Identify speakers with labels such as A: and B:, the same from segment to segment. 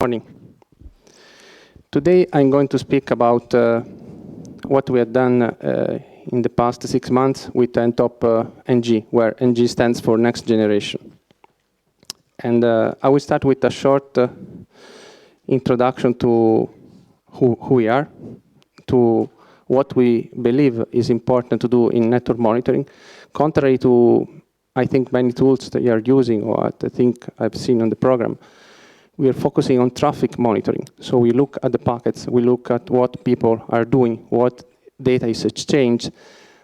A: Morning. Today I'm going to speak about what we have done in the past 6 months with Ntop ENG, where ENG stands for Next Generation. And I will start with a short introduction to who we are, to what we believe is important to do in network monitoring, contrary to, I think, many tools that you are using or what I think I've seen on the program. We are focusing on traffic monitoring. So we look at the packets, we look at what people are doing, what data is exchanged,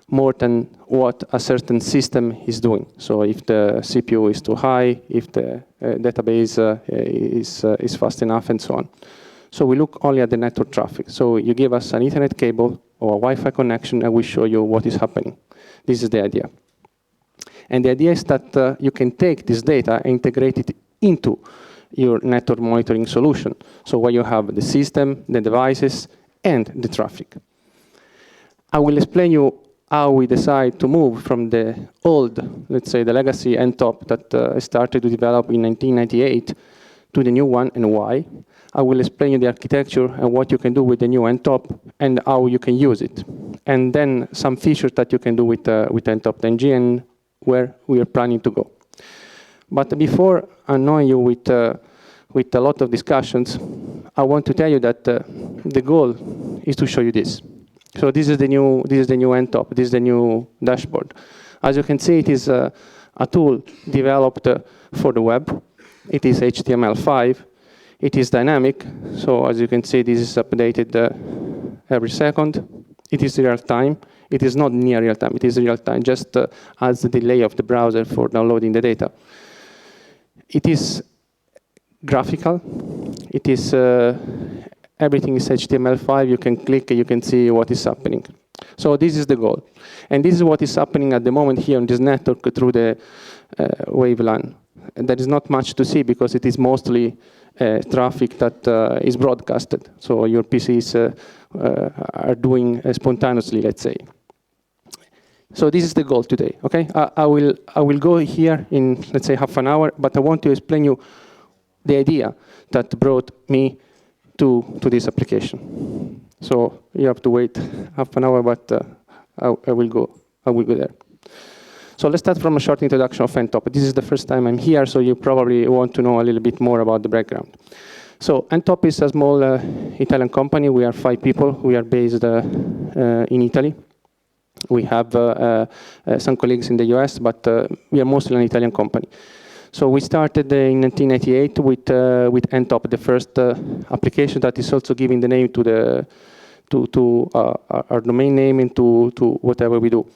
A: more than what a certain system is doing. So if the CPU is too high, if the database is fast enough, and so on. So we look only at the network traffic. So you give us an Ethernet cable or a Wi-Fi connection, and we show you what is happening. This is the idea. And the idea is that you can take this data and integrate it into your network monitoring solution. So where you have the system, the devices, and the traffic. I will explain you how we decide to move from the old, let's say the legacy Ntop that started to develop in 1998 to the new one and why. I will explain you the architecture and what you can do with the new Ntop and how you can use it. And then some features that you can do with Ntop ENG and where we are planning to go. But before annoying you with a lot of discussions, I want to tell you that the goal is to show you this. So this is the new Ntop. This is the new dashboard. As you can see, it is a tool developed for the web. It is HTML5. It is dynamic. So as you can see, this is updated every second. It is real time. It is not near real time. It is real time, just as the delay of the browser for downloading the data. It is graphical. It is everything is HTML5. You can click, you can see what is happening. So this is the goal, and this is what is happening at the moment here on this network through the WaveLAN. And there is not much to see because it is mostly traffic that is broadcasted. So your PCs are doing spontaneously, let's say. So this is the goal today, okay? I will go here in, let's say, half an hour, but I want to explain you the idea that brought me to this application. So you have to wait half an hour, but I will go there. So let's start from a short introduction of Ntop. This is the first time I'm here, so you probably want to know a little bit more about the background. So Ntop is a small Italian company. We are 5 people. We are based in Italy. We have some colleagues in the US, but we are mostly an Italian company. So we started in 1998 with Ntop, the first application that is also giving the name to our domain name and to whatever we do.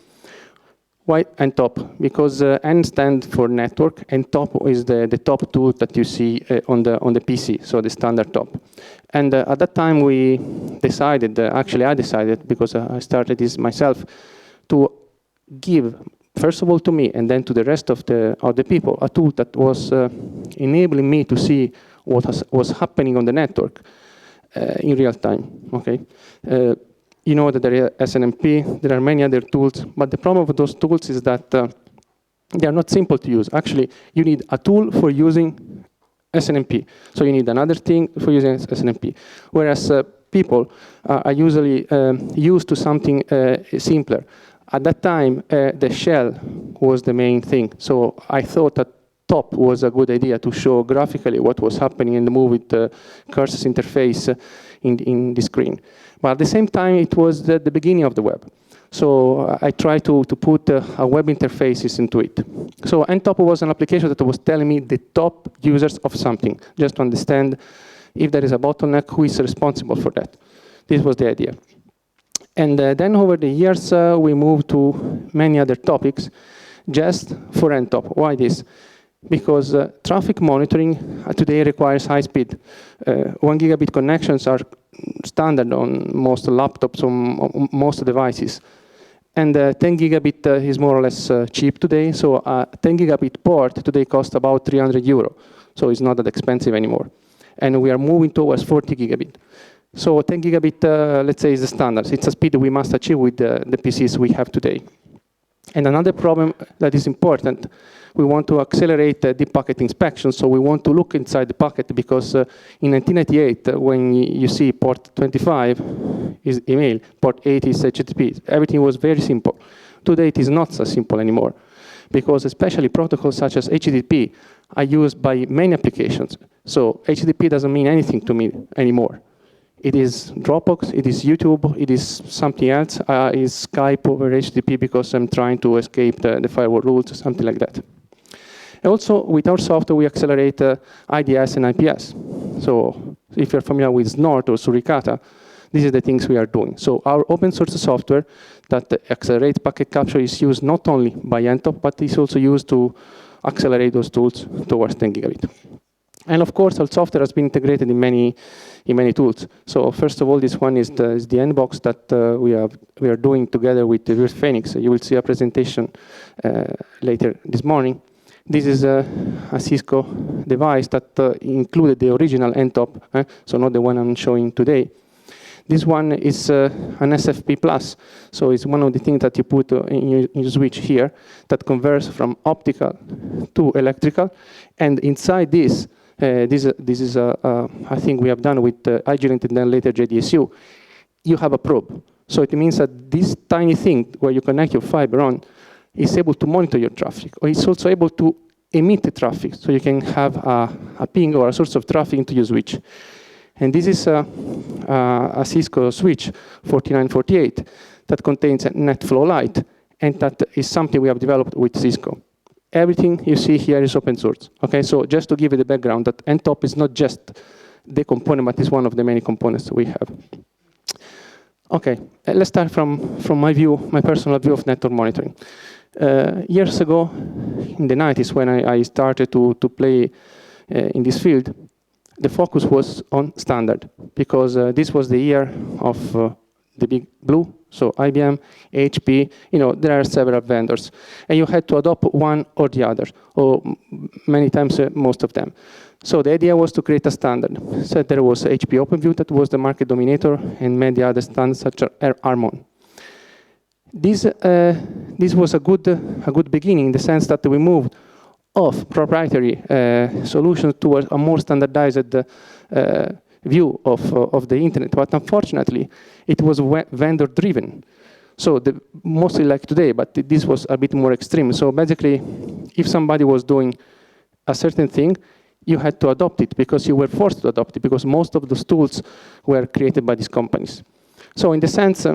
A: Why Ntop? Because N stands for network, and top is the top tool that you see on the PC, so the standard top. And at that time we decided, actually I decided, because I started this myself, to give, first of all to me, and then to the rest of the people, a tool that was enabling me to see what was happening on the network in real time. Okay. You know that there is SNMP, there are many other tools, but the problem with those tools is that they are not simple to use. Actually, you need a tool for using SNMP. So you need another thing for using SNMP. Whereas people are usually used to something simpler. At that time, the shell was the main thing. So I thought that top was a good idea to show graphically what was happening and move with the cursor interface in the screen. But at the same time, it was the beginning of the web. So I tried to put a web interfaces into it. So Ntop was an application that was telling me the top users of something, just to understand if there is a bottleneck, who is responsible for that. This was the idea. And then over the years, we moved to many other topics just for Ntop. Why this? Because traffic monitoring today requires high speed. 1 gigabit connections are standard on most laptops, on most devices. And 10 gigabit is more or less cheap today. So a 10 gigabit port today costs about 300 euro. So it's not that expensive anymore. And we are moving towards 40 gigabit. So 10 gigabit, let's say, is the standard. It's a speed we must achieve with the PCs we have today. And another problem that is important, we want to accelerate deep packet inspection, so we want to look inside the packet because in 1998, when you see port 25 is email, port 8 is HTTP, everything was very simple. Today it is not so simple anymore because especially protocols such as HTTP are used by many applications. So HTTP doesn't mean anything to me anymore. It is Dropbox, it is YouTube, it is something else. It's Skype over HTTP because I'm trying to escape the firewall rules or something like that. And also, with our software, we accelerate IDS and IPS. So if you're familiar with Snort or Suricata, these are the things we are doing. So our open source software that accelerates packet capture is used not only by Ntop, but it's also used to accelerate those tools towards 10 gigabit. And of course, our software has been integrated in many tools. So first of all, this one is the N-box that we are doing together with the Phoenix. You will see a presentation later this morning. This is a Cisco device that included the original Ntop, so not the one I'm showing today. This one is an SFP+, so it's one of the things that you put in your switch here that converts from optical to electrical, and inside this, this is a thing we have done with IGLint and then later JDSU. You have a probe. So it means that this tiny thing where you connect your fiber on is able to monitor your traffic, or it's also able to emit the traffic. So you can have a ping or a source of traffic into your switch. And this is a Cisco switch 4948 that contains a NetFlow Lite, and that is something we have developed with Cisco. Everything you see here is open source. Okay, so just to give you the background, that Ntop is not just the component, but it's one of the many components we have. Okay, let's start from my view, my personal view of network monitoring. Years ago, in the 90s, when I started to play in this field, the focus was on standard, because this was the year of the big blue, so IBM, HP, there are several vendors. And you had to adopt one or the other, or many times most of them. So the idea was to create a standard. So there was HP OpenView that was the market dominator, and many other standards such as Harmon. This was a good beginning in the sense that we moved off proprietary solutions towards a more standardized view of the internet. But unfortunately, it was vendor-driven. So mostly like today, but this was a bit more extreme. So basically, if somebody was doing a certain thing, you had to adopt it because you were forced to adopt it because most of those tools were created by these companies. So in the sense,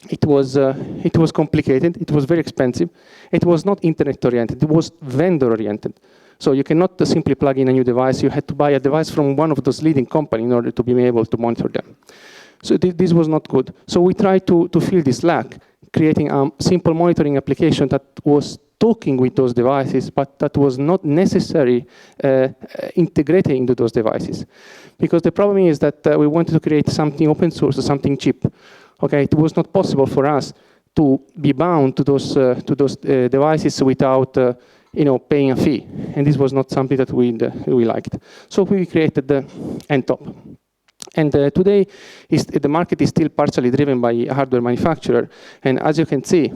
A: it was complicated, it was very expensive, it was not internet-oriented, it was vendor-oriented. So you cannot simply plug in a new device, you had to buy a device from one of those leading companies in order to be able to monitor them. So this was not good. So we tried to fill this lack, creating a simple monitoring application that was talking with those devices, but that was not necessarily integrated into those devices. Because the problem is that we wanted to create something open source, something cheap. Okay, it was not possible for us to be bound to those devices without paying a fee, and this was not something that we liked. So we created the Ntop. And today, the market is still partially driven by a hardware manufacturer. And as you can see,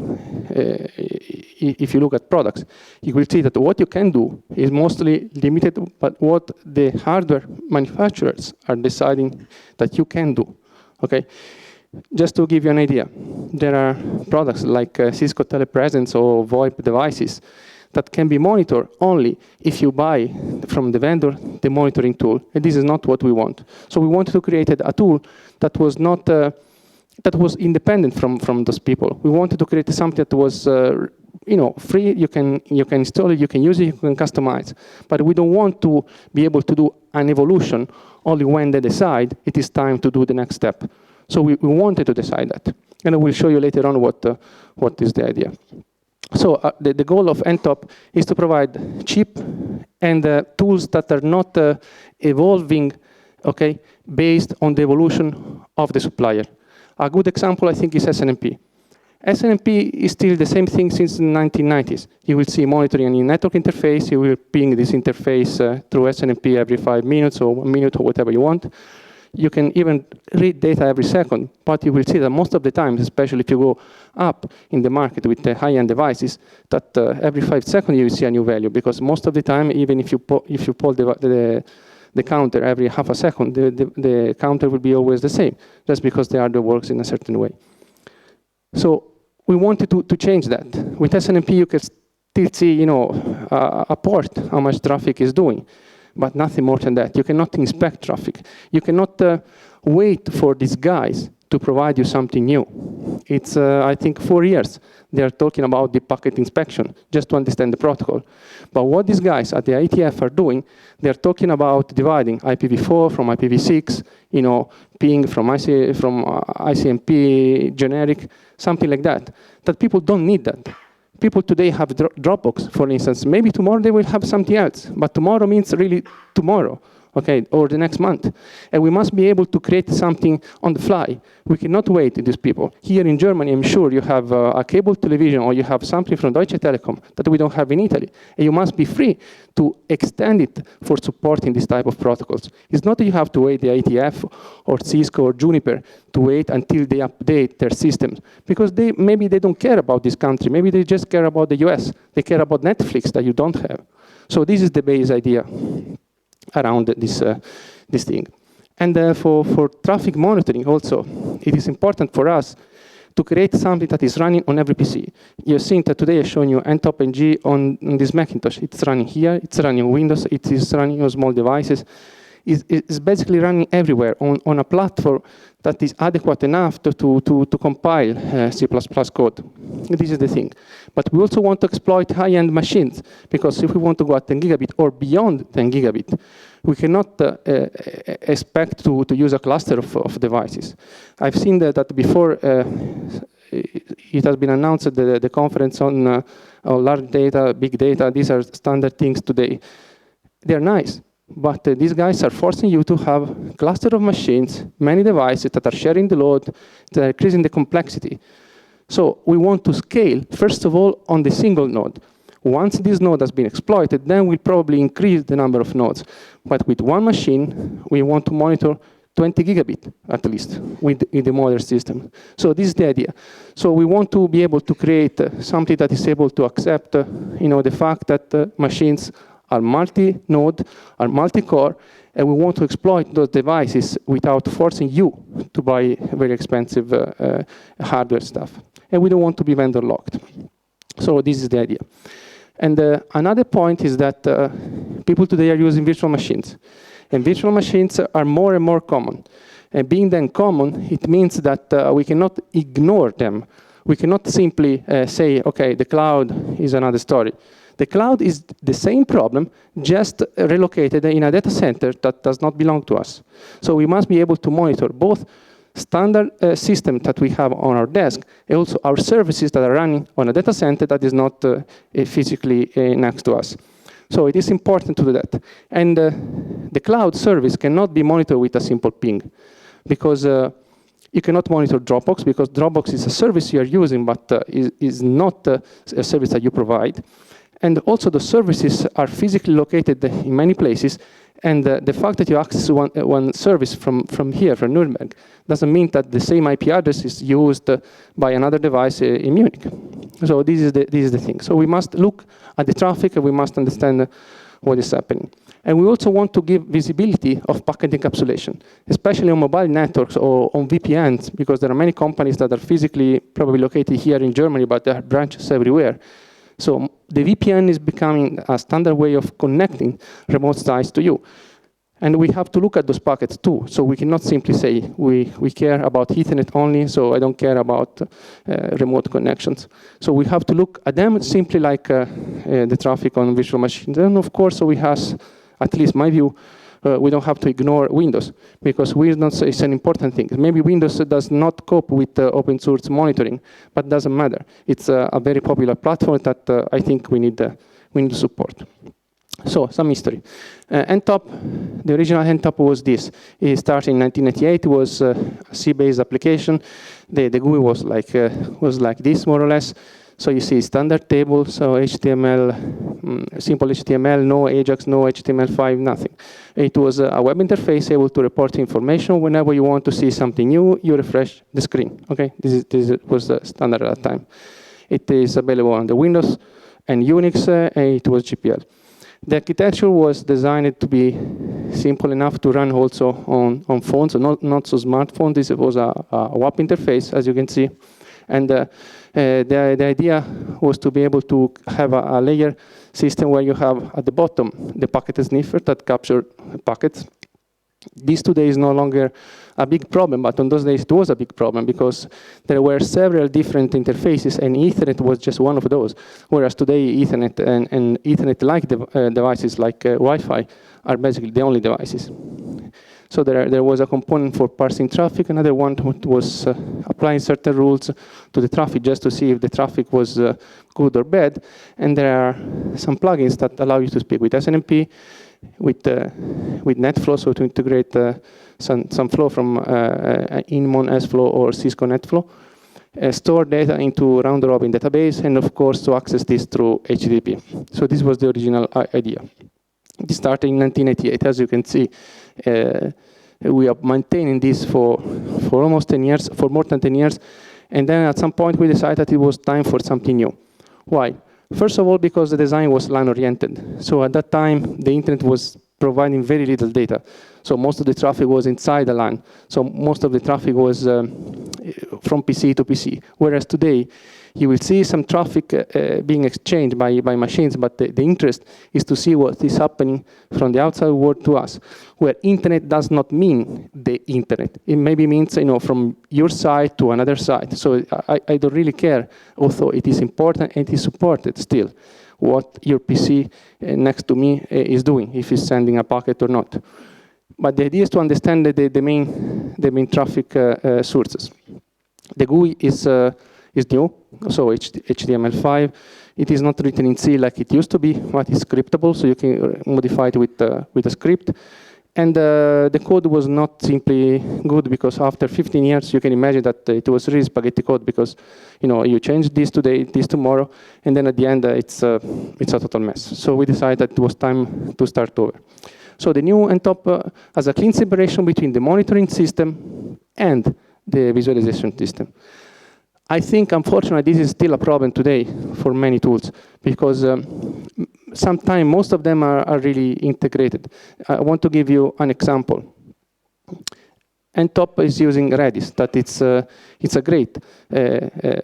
A: if you look at products, you will see that what you can do is mostly limited, but what the hardware manufacturers are deciding that you can do. Okay, just to give you an idea, there are products like Cisco Telepresence or VoIP devices that can be monitored only if you buy from the vendor the monitoring tool, and this is not what we want. So we wanted to create a tool that was not that was independent from those people. We wanted to create something that was free. You can install it, you can use it, you can customize. But we don't want to be able to do an evolution only when they decide it is time to do the next step. So we wanted to decide that, and I will show you later on what is the idea. So the goal of Ntop is to provide cheap and tools that are not evolving, okay, based on the evolution of the supplier. A good example, I think, is SNMP. SNMP is still the same thing since the 1990s. You will see monitoring a network interface. You will ping this interface through SNMP every 5 minutes or 1 minute or whatever you want. You can even read data every second, but you will see that most of the time, especially if you go up in the market with the high-end devices, that every 5 seconds you will see a new value, because most of the time, even if you pull the counter every half a second, the counter will be always the same, just because the hardware works in a certain way. So we wanted to change that. With SNMP, you can still see, a port, how much traffic is doing, but nothing more than that. You cannot inspect traffic. You cannot wait for these guys to provide you something new. It's, I think, 4 years. They are talking about the packet inspection, just to understand the protocol. But what these guys at the IETF are doing, they're talking about dividing IPv4 from IPv6, ping from ICMP generic, something like that. That people don't need that. People today have Dropbox, for instance. Maybe tomorrow they will have something else, but tomorrow means really tomorrow, okay, or the next month. And we must be able to create something on the fly. We cannot wait with these people. Here in Germany, I'm sure you have a cable television or you have something from Deutsche Telekom that we don't have in Italy. And you must be free to extend it for supporting this type of protocols. It's not that you have to wait the IETF or Cisco or Juniper to wait until they update their systems. Because maybe they don't care about this country. Maybe they just care about the US. They care about Netflix that you don't have. So this is the base idea around this thing. And for traffic monitoring also, it is important for us to create something that is running on every PC. You've seen that today I've shown you Ntopng on this Macintosh. It's running here, it's running on Windows, it is running on small devices. It's basically running everywhere on a platform that is adequate enough to compile C++ code. This is the thing. But we also want to exploit high-end machines, because if we want to go at 10 gigabit or beyond 10 gigabit, we cannot expect to use a cluster of devices. I've seen that before it has been announced at the conference on large data, big data. These are standard things today. They're nice. But these guys are forcing you to have a cluster of machines, many devices that are sharing the load, that are increasing the complexity. So we want to scale, first of all, on the single node. Once this node has been exploited, then we'll probably increase the number of nodes. But with one machine, we want to monitor 20 gigabit, at least, with the modern system. So this is the idea. So we want to be able to create something that is able to accept the fact that machines are multi-node, are multi-core, and we want to exploit those devices without forcing you to buy very expensive hardware stuff. And we don't want to be vendor locked. So this is the idea. And another point is that people today are using virtual machines. And virtual machines are more and more common. And being then common, it means that we cannot ignore them. We cannot simply say, okay, the cloud is another story. The cloud is the same problem, just relocated in a data center that does not belong to us. So we must be able to monitor both standard system that we have on our desk, and also our services that are running on a data center that is not physically next to us. So it is important to do that. And the cloud service cannot be monitored with a simple ping, because you cannot monitor Dropbox, because Dropbox is a service you are using, but is not a service that you provide. And also the services are physically located in many places, and the fact that you access one service from here, from Nuremberg, doesn't mean that the same IP address is used by another device in Munich. So this is the thing. So we must look at the traffic, and we must understand what is happening. And we also want to give visibility of packet encapsulation, especially on mobile networks or on VPNs, because there are many companies that are physically probably located here in Germany, but there are branches everywhere. So the VPN is becoming a standard way of connecting remote sites to you. And we have to look at those packets too. So we cannot simply say we care about Ethernet only, so I don't care about remote connections. So we have to look at them simply like the traffic on virtual machines. And of course, so we have, at least my view, we don't have to ignore Windows, because Windows is an important thing. Maybe Windows does not cope with open source monitoring, but it doesn't matter. It's a very popular platform that I think we need to support. So, some history. Ntop, the original Ntop was this. It started in 1998. It was a C-based application. The GUI was like this, more or less. So you see standard table, so HTML, simple HTML, no Ajax, no HTML5, nothing. It was a web interface able to report information. Whenever you want to see something new, you refresh the screen. Okay, this was the standard at that time. It is available on the Windows and Unix, and it was GPL. The architecture was designed to be simple enough to run also on phones, so not so smartphone. This was a web interface, as you can see. And the idea was to be able to have a layer system where you have at the bottom the packet sniffer that captured packets. This today is no longer a big problem, but on those days it was a big problem because there were several different interfaces and Ethernet was just one of those. Whereas today Ethernet and Ethernet-like devices like Wi-Fi are basically the only devices. So there was a component for parsing traffic, another one was applying certain rules to the traffic just to see if the traffic was good or bad. And there are some plugins that allow you to speak with SNMP, with NetFlow, so to integrate some flow from Inmon SFlow or Cisco NetFlow, store data into round-robin database, and of course to access this through HTTP. So this was the original idea. This started in 1988, as you can see. We are maintaining this for almost 10 years, for more than 10 years, and then at some point we decided that it was time for something new. Why? First of all, because the design was LAN-oriented. So at that time, the internet was providing very little data. So most of the traffic was inside the LAN. So most of the traffic was from PC to PC. Whereas today, you will see some traffic being exchanged by machines, but the interest is to see what is happening from the outside world to us, where internet does not mean the internet. It maybe means from your side to another side. So I don't really care, although it is important and it is supported still, what your PC next to me is doing, if it's sending a packet or not. But the idea is to understand the main traffic sources. The GUI is new, so HTML5. It is not written in C like it used to be, but it's scriptable, so you can modify it with a script. And the code was not simply good because after 15 years, you can imagine that it was really spaghetti code because you change this today, this tomorrow, and then at the end it's a total mess. So we decided that it was time to start over. So the new Ntop has a clean separation between the monitoring system and the visualization system. I think, unfortunately, this is still a problem today for many tools because sometimes most of them are really integrated. I want to give you an example. Ntop is using Redis, that it's a great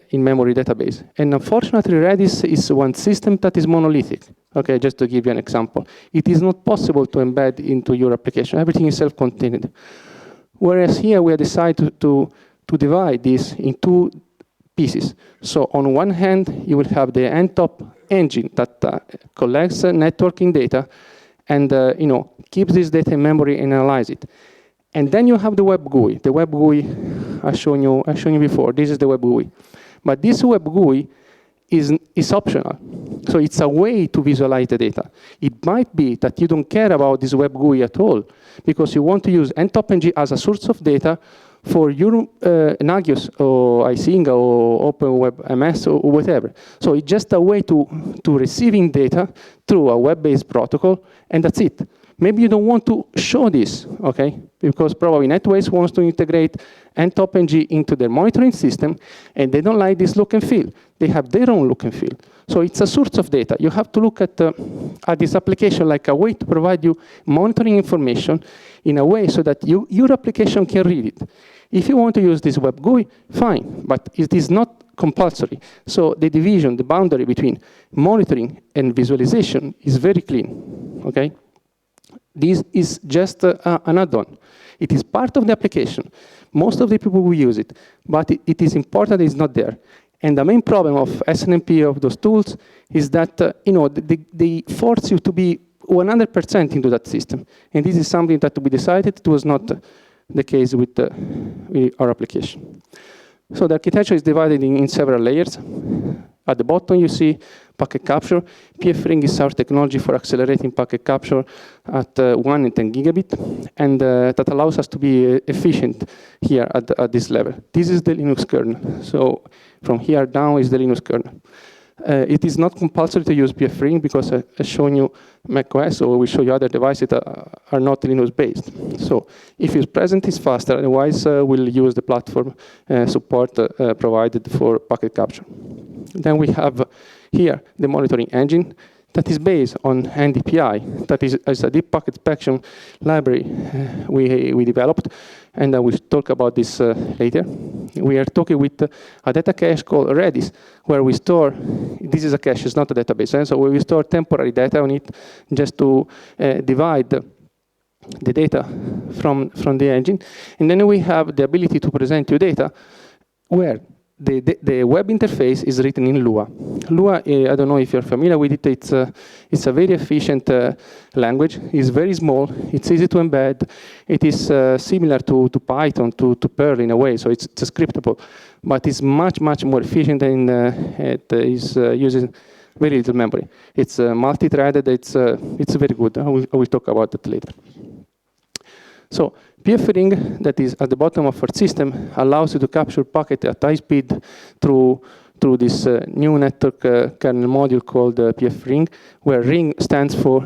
A: in-memory database. And unfortunately, Redis is one system that is monolithic. Okay, just to give you an example. It is not possible to embed into your application. Everything is self-contained. Whereas here, we have decided to divide this into pieces. So on one hand, you will have the Ntop engine that collects networking data and keeps this data in memory and analyze it. And then you have the web GUI. The web GUI I've shown you before. This is the web GUI. But this web GUI is optional. So it's a way to visualize the data. It might be that you don't care about this web GUI at all because you want to use Ntopng as a source of data for your Nagios or iSing or OpenWebMS or whatever. So it's just a way to receiving data through a web-based protocol, and that's it. Maybe you don't want to show this, okay? Because probably Netways wants to integrate Ntopng into their monitoring system, and they don't like this look and feel. They have their own look and feel. So it's a source of data. You have to look at this application like a way to provide you monitoring information in a way so that your application can read it. If you want to use this web GUI, fine, but it is not compulsory. So the division, the boundary between monitoring and visualization is very clean, okay? This is just an add-on. It is part of the application. Most of the people will use it, but it is important it's not there. And the main problem of SNMP of those tools is that they force you to be 100% into that system. And this is something that we decided it was not the case with our application. So the architecture is divided in several layers. At the bottom, you see packet capture. PF-ring is our technology for accelerating packet capture at 1 and 10 gigabit, and that allows us to be efficient here at this level. This is the Linux kernel. So from here down is the Linux kernel. It is not compulsory to use PF-ring because I've shown you macOS, or we show you other devices that are not Linux-based. So if it's present, it's faster. Otherwise, we'll use the platform support provided for packet capture. Then we have here the monitoring engine that is based on NDPI. That is a deep packet inspection library we developed, and we'll talk about this later. We are talking with a data cache called Redis, where we store, this is a cache, it's not a database, so we store temporary data on it just to divide the data from the engine. And then we have the ability to present you data where the web interface is written in Lua. Lua, I don't know if you're familiar with it, it's a very efficient language. It's very small, it's easy to embed. It is similar to Python, to Perl in a way, so it's scriptable. But it's much, much more efficient, and it is using very little memory. It's multi-threaded, it's very good. I will talk about that later. So PF-ring that is at the bottom of our system allows you to capture packet at high speed through this new network kernel module called PF-ring, where ring stands for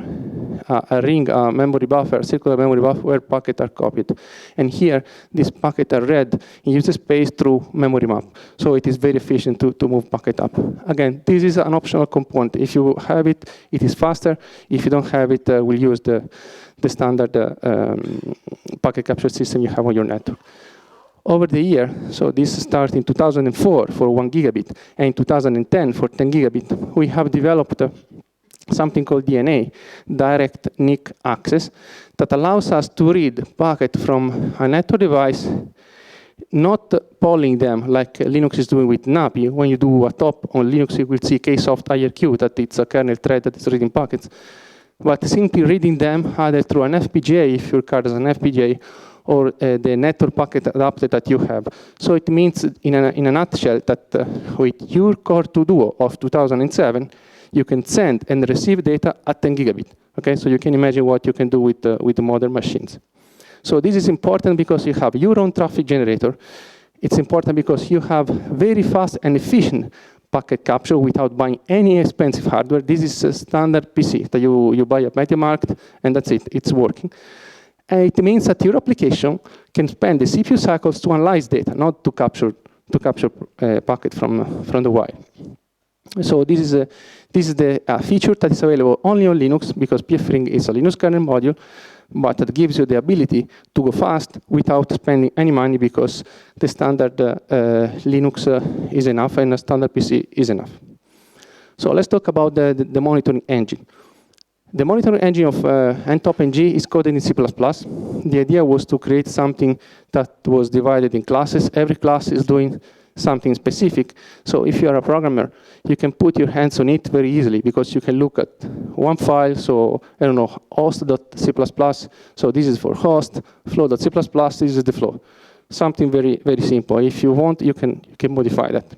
A: a ring, a memory buffer, a circular memory buffer where packets are copied. And here, these packets are read in user space through memory map. So it is very efficient to move packet up. Again, this is an optional component. If you have it, it is faster. If you don't have it, we'll use the standard packet capture system you have on your network. Over the year, so this started in 2004 for 1 gigabit, and in 2010 for 10 gigabit, we have developed something called DNA, direct NIC access, that allows us to read packet from a network device, not polling them like Linux is doing with NAPI. When you do a top on Linux, you will see ksoft IRQ, that it's a kernel thread that is reading packets, but simply reading them either through an FPGA, if your card is an FPGA, or the network packet adapter that you have. So it means, in a nutshell, that with your Core 2 Duo of 2007, you can send and receive data at 10 gigabit. Okay, so you can imagine what you can do with the modern machines. So this is important because you have your own traffic generator. It's important because you have very fast and efficient packet capture without buying any expensive hardware. This is a standard PC that you buy at MediaMarkt, and that's it. It's working. It means that your application can spend the CPU cycles to analyze data, not to capture packet from the wire. So this is the feature that is available only on Linux, because PF-ring is a Linux kernel module, but that gives you the ability to go fast without spending any money, because the standard Linux is enough and a standard PC is enough. So let's talk about the monitoring engine. The monitoring engine of Ntopng is coded in C++. The idea was to create something that was divided in classes. Every class is doing something specific. So if you are a programmer, you can put your hands on it very easily, because you can look at one file. So I don't know, host.c++. So this is for host, flow.c++, this is the flow. Something very, very simple. If you want, you can modify that.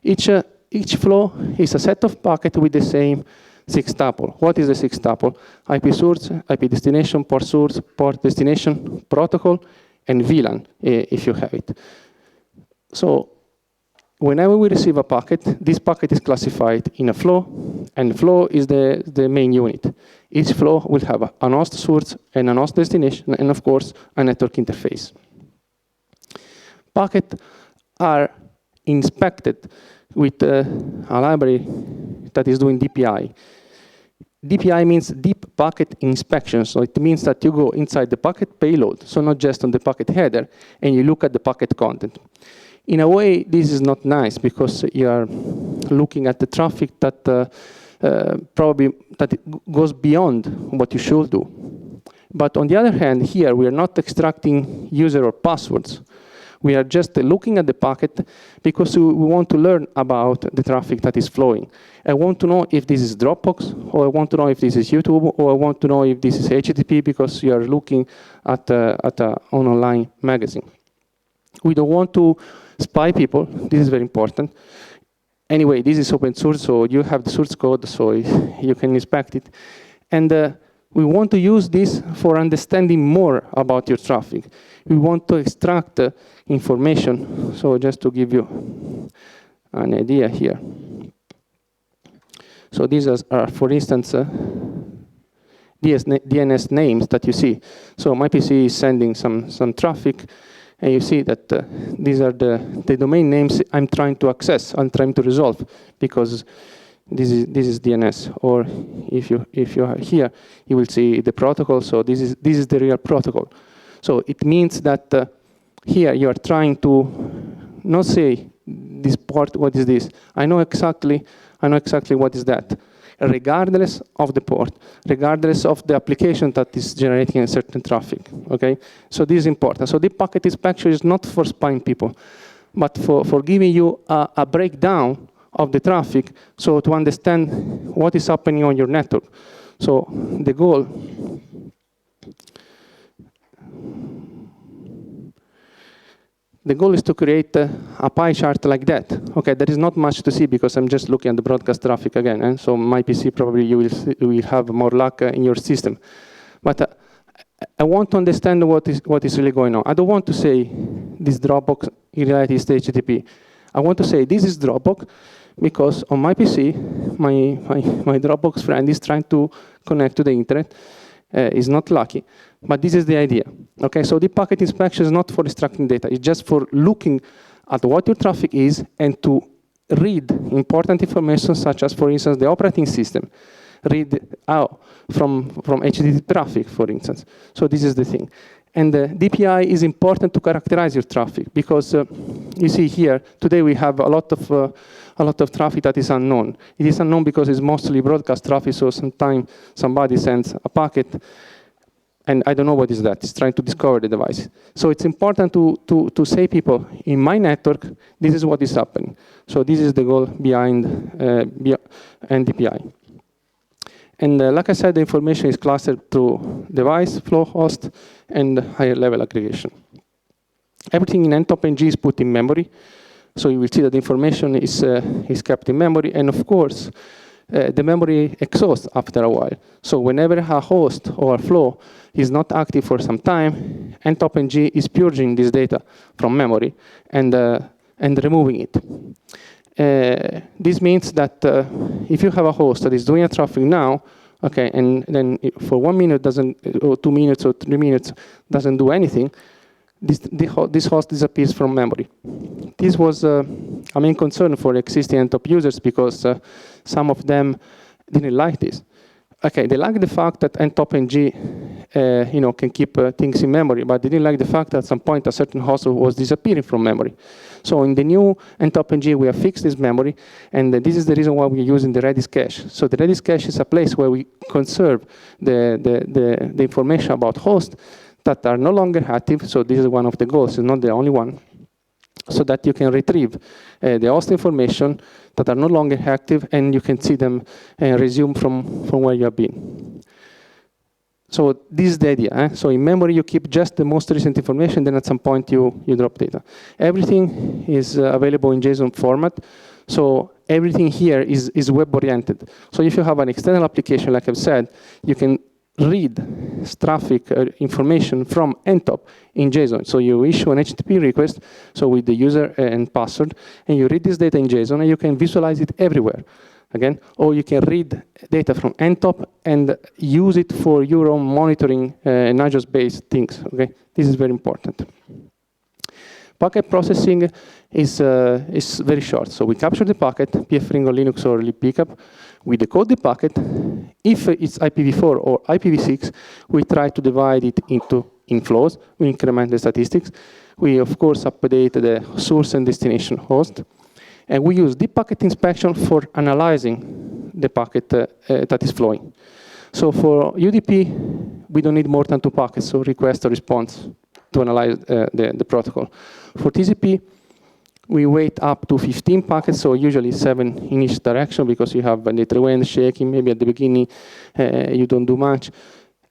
A: Each flow is a set of packets with the same 6 tuple. What is the 6 tuple? IP source, IP destination, port source, port destination, protocol, and VLAN, if you have it. So whenever we receive a packet, this packet is classified in a flow, and flow is the main unit. Each flow will have an host source and an host destination, and of course, a network interface. Packets are inspected with a library that is doing DPI. DPI means deep packet inspection, so it means that you go inside the packet payload, so not just on the packet header, and you look at the packet content. In a way, this is not nice, because you are looking at the traffic that probably goes beyond what you should do. But on the other hand, here we are not extracting user or passwords. We are just looking at the packet because we want to learn about the traffic that is flowing. I want to know if this is Dropbox, or I want to know if this is YouTube, or I want to know if this is HTTP, because you are looking at an online magazine. We don't want to spy people. This is very important. Anyway, this is open source, so you have the source code, so you can inspect it. And we want to use this for understanding more about your traffic. We want to extract information. So just to give you an idea here. So these are for instance, DNS names that you see. So my PC is sending some traffic, and you see that these are the domain names I'm trying to access, I'm trying to resolve, because this is DNS. Or if you are here, you will see the protocol. So this is the real protocol. So it means that here you are trying to not say this port, what is this? I know exactly what is that, regardless of the port, regardless of the application that is generating a certain traffic. Okay, so this is important. So the packet inspection is not for spying people, but for giving you a breakdown of the traffic, so to understand what is happening on your network. So the goal is to create a pie chart like that. Okay, there is not much to see because I'm just looking at the broadcast traffic again. And so my PC probably you will have more luck in your system. But I want to understand what is really going on. I don't want to say this Dropbox in reality is the HTTP. I want to say this is Dropbox because on my PC, my Dropbox friend is trying to connect to the internet. Is not lucky, but this is the idea. Okay, so the packet inspection is not for extracting data. It's just for looking at what your traffic is and to read important information, such as, for instance, the operating system. Read out from HTTP traffic, for instance. So this is the thing. And the DPI is important to characterize your traffic because you see here today we have a lot of traffic that is unknown. It is unknown because it's mostly broadcast traffic. So sometimes somebody sends a packet, and I don't know what is that. It's trying to discover the device. So it's important to say people in my network, this is what is happening. So this is the goal behind NDPI. And like I said, the information is clustered through device, flow host, and higher level aggregation. Everything in Ntopng is put in memory. So you will see that the information is kept in memory. And of course, the memory exhausts after a while. So whenever a host or a flow is not active for some time, Ntopng is purging this data from memory and removing it. This means that if you have a host that is doing a traffic now, okay, and then for 1 minute doesn't, or 2 minutes or 3 minutes doesn't do anything, this host disappears from memory. This was a main concern for existing Ntop users because some of them didn't like this. Okay, they like the fact that Ntopng can keep things in memory, but they didn't like the fact that at some point a certain host was disappearing from memory. So in the new Ntopng, we have fixed this memory, and this is the reason why we're using the Redis cache. So the Redis cache is a place where we conserve the information about hosts that are no longer active. So this is one of the goals, it's not the only one, so that you can retrieve the host information that are no longer active, and you can see them resume from where you have been. So this is the idea. So in memory, you keep just the most recent information, then at some point you drop data. Everything is available in JSON format. So everything here is web-oriented. So if you have an external application, like I've said, you can read traffic information from Ntop in JSON. So you issue an HTTP request, so with the user and password, and you read this data in JSON, and you can visualize it everywhere. Again, or you can read data from Ntop and use it for your own monitoring Nagios-based things. Okay, this is very important. Packet processing is very short. So we capture the packet, pfring on Linux or libpcap. We decode the packet. If it's IPv4 or IPv6, we try to divide it into inflows. We increment the statistics. We, of course, update the source and destination host. And we use deep packet inspection for analyzing the packet that is flowing. So for UDP, we don't need more than 2 packets, so request or response, to analyze the protocol. For TCP, we wait up to 15 packets, so usually 7 in each direction, because you have the trend shaking, maybe at the beginning you don't do much.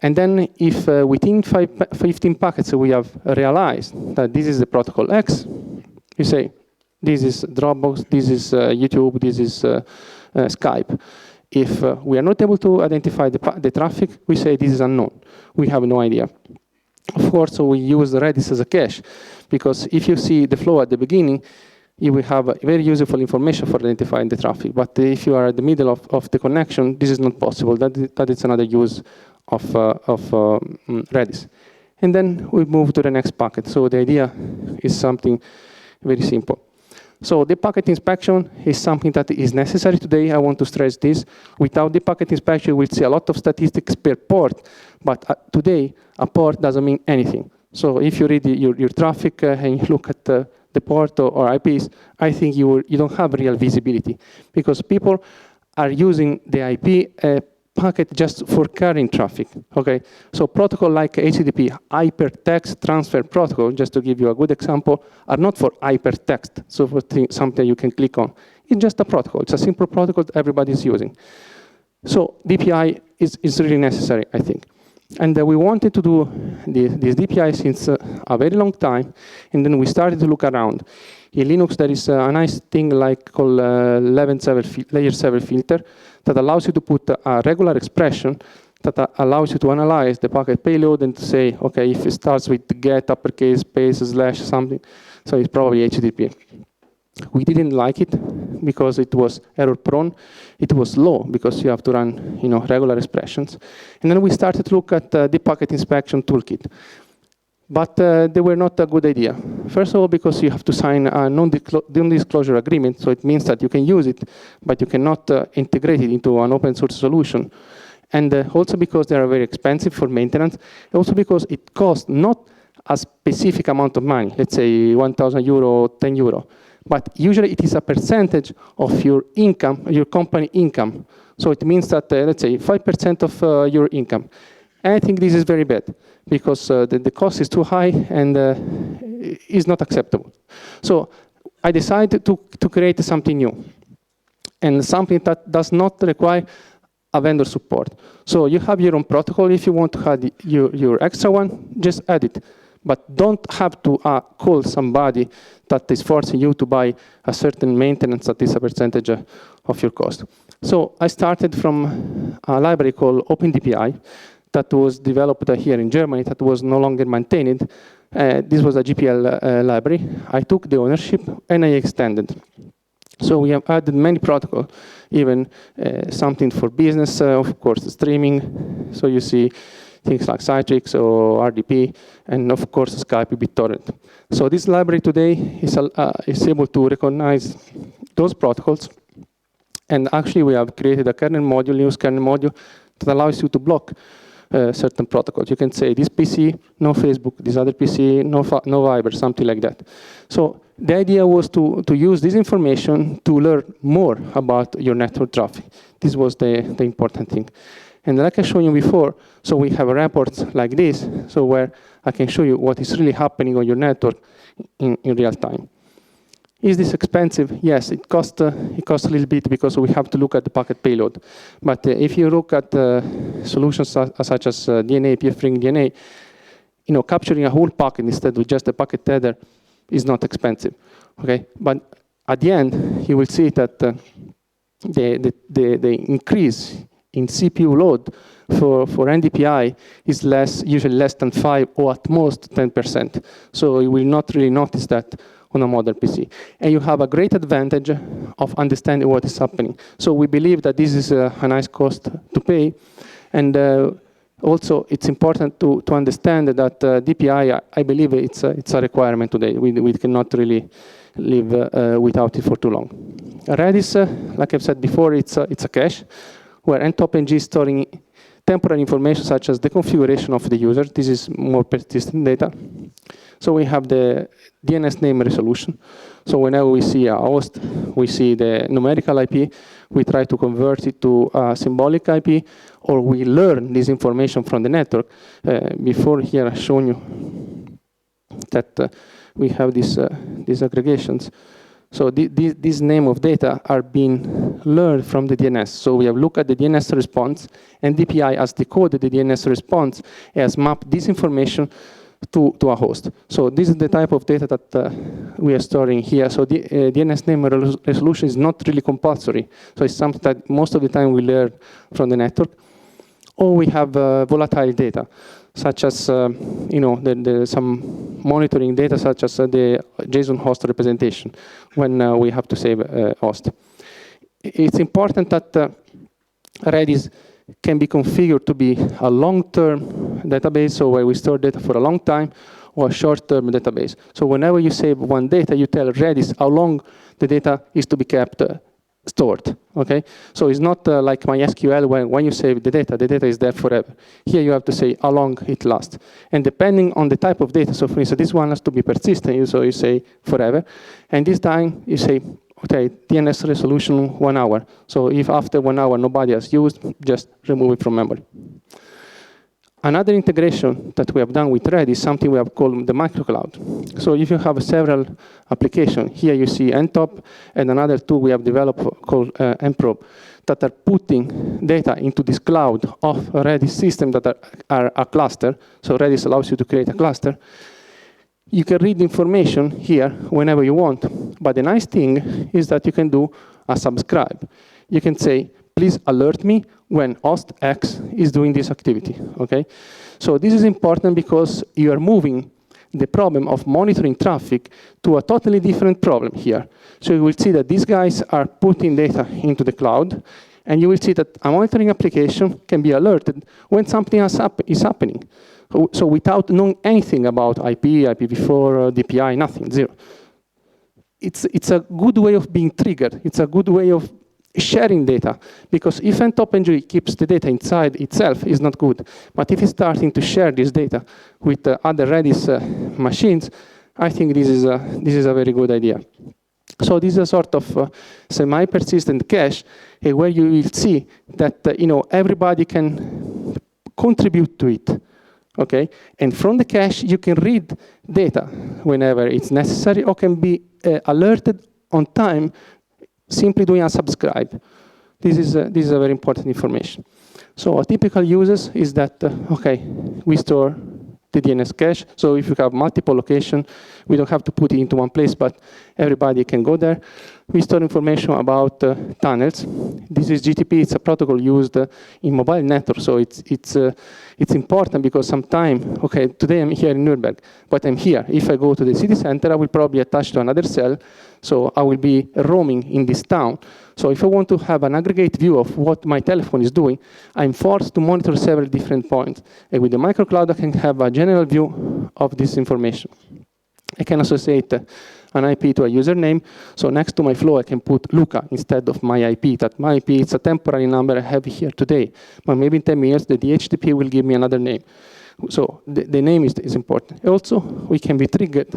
A: And then if within 15 packets we have realized that this is the protocol X, you say, This is Dropbox, this is YouTube, this is Skype. If we are not able to identify the traffic, we say this is unknown. We have no idea. Of course, so we use Redis as a cache, because if you see the flow at the beginning, you will have very useful information for identifying the traffic. But if you are at the middle of the connection, this is not possible. That is another use of Redis. And then we move to the next packet. So the idea is something very simple. So the packet inspection is something that is necessary today. I want to stress this. Without the packet inspection, we'll see a lot of statistics per port. But today, a port doesn't mean anything. So if you read your traffic and you look at the port or IPs, I think you don't have real visibility, because people are using the IP packet just for carrying traffic. Okay, so protocol like HTTP, hypertext transfer protocol, just to give you a good example, are not for hypertext, so for something you can click on. It's just a protocol. It's a simple protocol that everybody's using. So DPI is really necessary, I think. And we wanted to do this DPI since a very long time, and then we started to look around. In Linux, there is a nice thing called layer 7 filter that allows you to put a regular expression that allows you to analyze the packet payload and to say, okay, if it starts with get uppercase space slash something, so it's probably HTTP. We didn't like it because it was error prone. It was slow because you have to run, regular expressions. And then we started to look at the packet inspection toolkit. But they were not a good idea. First of all, because you have to sign a non-disclosure agreement, so it means that you can use it, but you cannot integrate it into an open source solution. And also because they are very expensive for maintenance, also because it costs not a specific amount of money, let's say 1,000 euro, 10 euro. But usually it is a percentage of your income, your company income. So it means that, let's say, 5% of your income. And I think this is very bad, because the cost is too high and is not acceptable. So I decided to create something new, and something that does not require a vendor support. So you have your own protocol. If you want to add your extra one, just add it. But don't have to call somebody that is forcing you to buy a certain maintenance that is a percentage of your cost. So I started from a library called OpenDPI that was developed here in Germany, that was no longer maintained. This was a GPL library. I took the ownership and I extended. So we have added many protocols, even something for business, of course, streaming. So you see things like Citrix or RDP, and of course Skype, BitTorrent. So this library today is able to recognize those protocols. And actually we have created a kernel module, Linux kernel module, that allows you to block certain protocols. You can say this PC, no Facebook, this other PC, no Viber, something like that. So the idea was to use this information to learn more about your network traffic. This was the important thing. And like I showed you before, so we have reports like this, so where I can show you what is really happening on your network in real time. Is this expensive? Yes, it costs a little bit because we have to look at the packet payload. But if you look at solutions such as DNA, PF-ring DNA, capturing a whole packet instead of just a packet header is not expensive. Okay, but at the end you will see that the increase in CPU load for NDPI is usually less than 5 or at most 10%. So you will not really notice that on a modern PC. And you have a great advantage of understanding what is happening. So we believe that this is a nice cost to pay. And also, it's important to understand that DPI, I believe it's a requirement today. We cannot really live without it for too long. Redis, like I've said before, it's a cache where Ntopng is storing temporary information such as the configuration of the user. This is more persistent data. So we have the DNS name resolution. So whenever we see a host, we see the numerical IP, we try to convert it to a symbolic IP, or we learn this information from the network. Before here, I've shown you that we have these aggregations. So this name of data are being learned from the DNS. So we have looked at the DNS response, and DPI has decoded the DNS response, has mapped this information to a host. So this is the type of data that we are storing here. So the DNS name resolution is not really compulsory. So it's something that most of the time we learn from the network. Or we have volatile data, such as some monitoring data, such as the JSON host representation, when we have to save a host. It's important that Redis can be configured to be a long-term database, so where we store data for a long time, or a short-term database. So whenever you save one data, you tell Redis how long the data is to be kept stored, okay? So it's not like MySQL, when you save the data is there forever. Here you have to say how long it lasts. And depending on the type of data, so for instance, this one has to be persistent, so you say forever. And this time you say, okay, DNS resolution 1 hour. So if after 1 hour nobody has used, just remove it from memory. Another integration that we have done with Redis is something we have called the microcloud. So if you have several applications, here you see Ntop, and another tool we have developed called mprobe, that are putting data into this cloud of a Redis system that are a cluster. So Redis allows you to create a cluster. You can read information here whenever you want. But the nice thing is that you can do a subscribe. You can say, please alert me when host X is doing this activity, okay? So this is important because you are moving the problem of monitoring traffic to a totally different problem here. So you will see that these guys are putting data into the cloud, and you will see that a monitoring application can be alerted when something is happening. So without knowing anything about IP, IPv4, DPI, nothing, zero. It's a good way of being triggered. It's a good way of sharing data, because if Ntopng keeps the data inside itself, is not good. But if it's starting to share this data with other Redis machines, I think this is a very good idea. So this is a sort of semi-persistent cache where you will see that everybody can contribute to it. Okay, and from the cache you can read data whenever it's necessary, or can be alerted on time simply doing a subscribe. This is a very important information. So a typical uses is that okay, we store the DNS cache. So if you have multiple locations, we don't have to put it into one place, but everybody can go there. We store information about tunnels. This is GTP. It's a protocol used in mobile network. So it's important because sometimes, okay, today I'm here in Nuremberg, but I'm here. If I go to the city center, I will probably attach to another cell. So I will be roaming in this town. So if I want to have an aggregate view of what my telephone is doing, I'm forced to monitor several different points. And with the microcloud, I can have a general view of this information. I can associate an IP to a username. So next to my flow, I can put Luca instead of my IP. That my IP is a temporary number I have here today. But maybe in 10 minutes, the DHCP will give me another name. So the name is important. Also, we can be triggered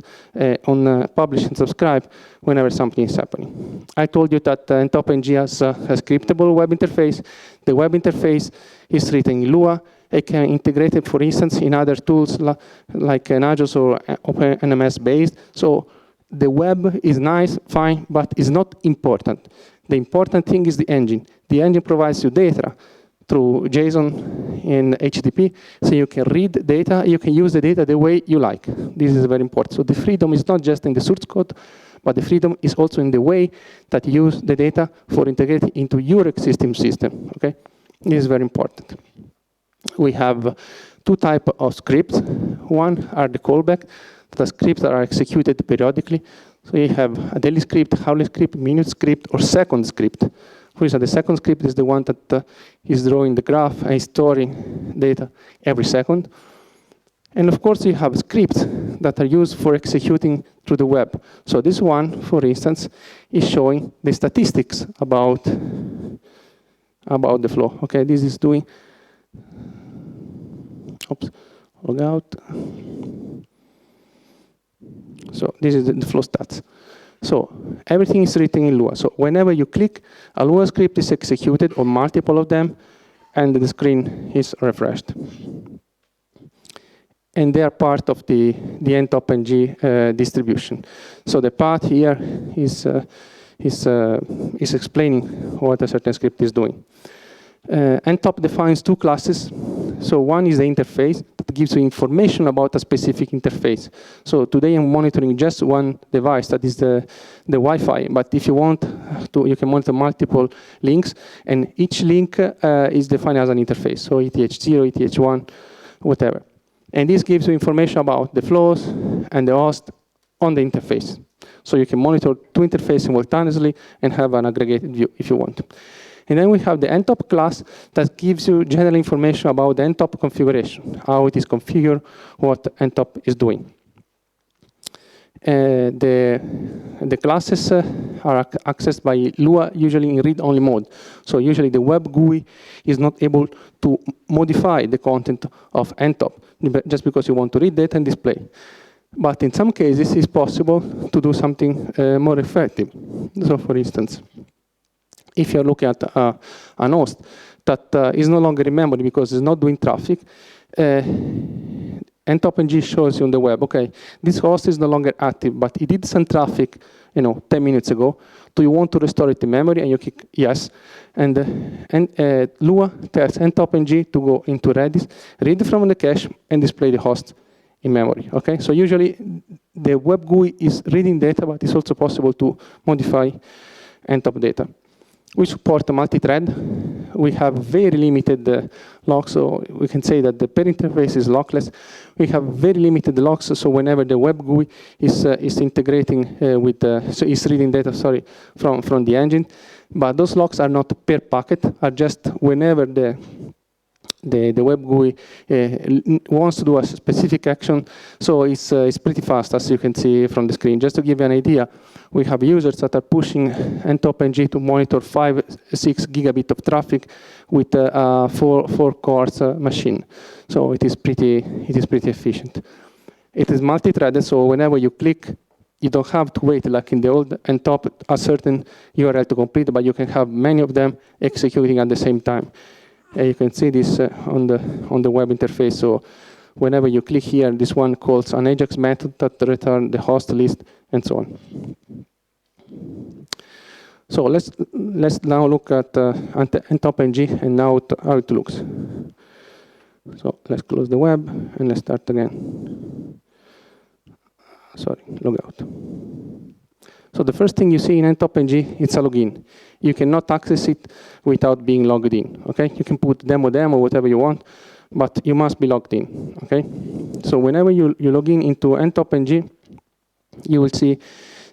A: on publish and subscribe whenever something is happening. I told you that Ntopng has a scriptable web interface. The web interface is written in Lua. It can integrate it, for instance, in other tools like Nagios or OpenNMS based. So the web is nice, fine, but it's not important. The important thing is the engine. The engine provides you data through JSON and HTTP, so you can read data, you can use the data the way you like. This is very important. So the freedom is not just in the source code, but the freedom is also in the way that you use the data for integrating into your existing system, okay? This is very important. We have two types of scripts. One are the callback, the scripts that are executed periodically. So you have a daily script, hourly script, minute script, or second script. For instance, the second script is the one that is drawing the graph and storing data every second. And of course, you have scripts that are used for executing through the web. So this one, for instance, is showing the statistics about the flow. Okay, this is doing, oops, log out. So this is the flow stats. So everything is written in Lua. So whenever you click, a Lua script is executed, or multiple of them, and the screen is refreshed. And they are part of the Ntopng distribution. So the path here is explaining what a certain script is doing. Ntop defines two classes. So one is the interface that gives you information about a specific interface. So today I'm monitoring just one device, that is the Wi-Fi. But if you want to, you can monitor multiple links, and each link is defined as an interface. So ETH0, ETH1, whatever. And this gives you information about the flows and the host on the interface. So you can monitor two interfaces simultaneously and have an aggregated view if you want. And then we have the ntop class that gives you general information about the ntop configuration, how it is configured, what ntop is doing. The classes are accessed by Lua, usually in read-only mode. So usually the web GUI is not able to modify the content of ntop, just because you want to read data and display. But in some cases, it's possible to do something more effective. So for instance, if you're looking at an host that is no longer in memory because it's not doing traffic, Ntopng shows you on the web, okay, this host is no longer active, but it did send traffic, 10 minutes ago. Do you want to restore it to memory? And you click yes. And Lua tells Ntopng to go into Redis, read from the cache, and display the host in memory. Okay, so usually the web GUI is reading data, but it's also possible to modify ntop data. We support multi-thread. We have very limited locks, so we can say that the pair interface is lockless. We have very limited locks, so whenever the web GUI is integrating so it's reading data, from the engine, but those locks are not per packet, are just whenever the web GUI wants to do a specific action, so it's pretty fast, as you can see from the screen. Just to give you an idea, we have users that are pushing Ntopng to monitor 5-6 gigabit of traffic with a 4 cores machine. So it is pretty efficient. It is multi-threaded, so whenever you click, you don't have to wait like in the old Ntop a certain URL to complete, but you can have many of them executing at the same time. You can see this on the web interface. So whenever you click here, this one calls an Ajax method that returns the host list and so on. So let's now look at Ntopng and now how it looks. So let's close the web and let's start again. Sorry, log out. So the first thing you see in Ntopng, it's a login. You cannot access it without being logged in. Okay, you can put demo, whatever you want, but you must be logged in. Okay, so whenever you log in into Ntopng, you will see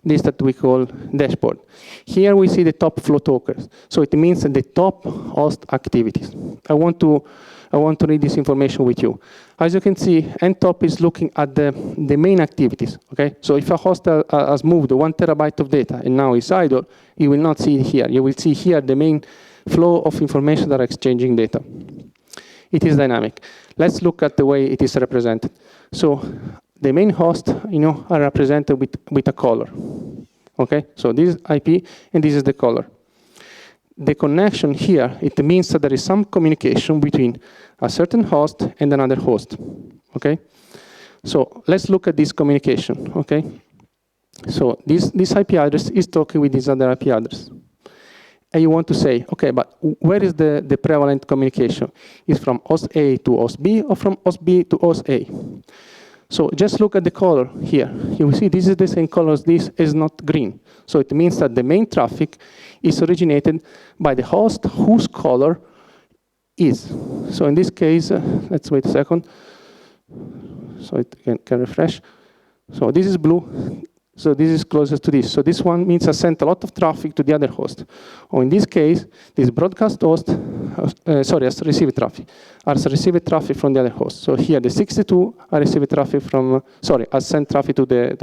A: this that we call dashboard. Here we see the top flow talkers. So it means the top host activities. I want to read this information with you. As you can see, ntop is looking at the main activities. Okay, so if a host has moved 1 terabyte of data and now is idle, you will not see it here. You will see here the main flow of information that are exchanging data. It is dynamic. Let's look at the way it is represented. So the main host, are represented with a color. Okay, so this is IP and this is the color. The connection here, it means that there is some communication between a certain host and another host. Okay, so let's look at this communication. Okay, so this IP address is talking with this other IP address. And you want to say, okay, but where is the prevalent communication? Is from host A to host B or from host B to host A? So just look at the color here. You will see this is the same color as this is not green. So it means that the main traffic is originated by the host whose color is. So in this case, let's wait a second. So it can refresh. So this is blue. So this is closest to this. So this one means I sent a lot of traffic to the other host. Or in this case, this broadcast host, has received traffic. Has received traffic from the other host. So here the 62 are received traffic from, has sent traffic to the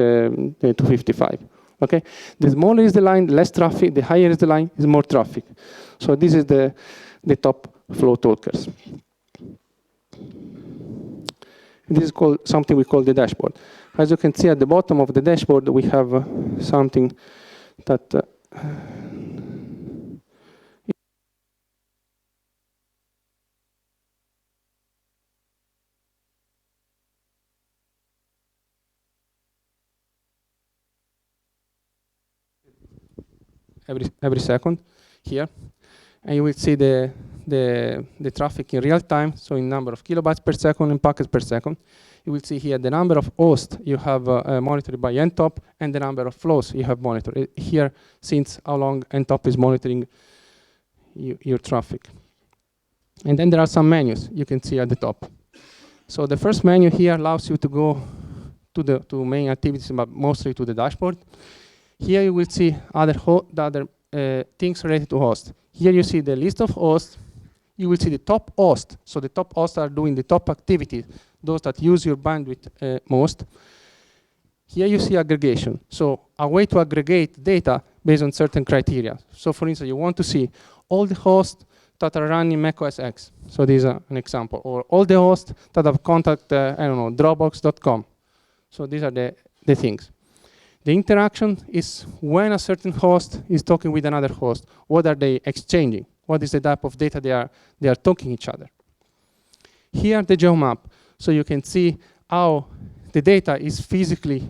A: 255. Okay? The smaller is the line, the less traffic. The higher is the line, is more traffic. So this is the top flow talkers. This is called something we call the dashboard. As you can see at the bottom of the dashboard, we have something that every second here, and you will see the the traffic in real time, so in number of kilobytes per second and packets per second. You will see here the number of hosts you have monitored by Ntop and the number of flows you have monitored. Here, since how long Ntop is monitoring your traffic. And then there are some menus you can see at the top. So the first menu here allows you to go to main activities, but mostly to the dashboard. Here you will see other things related to hosts. Here you see the list of hosts. You will see the top hosts. So the top hosts are doing the top activities, those that use your bandwidth most. Here you see aggregation. So a way to aggregate data based on certain criteria. So for instance, you want to see all the hosts that are running macOS X. So this is an example. Or all the hosts that have contact, I don't know, dropbox.com. So these are the things. The interaction is when a certain host is talking with another host. What are they exchanging? What is the type of data they are talking each other? Here the geo map, so you can see how the data is physically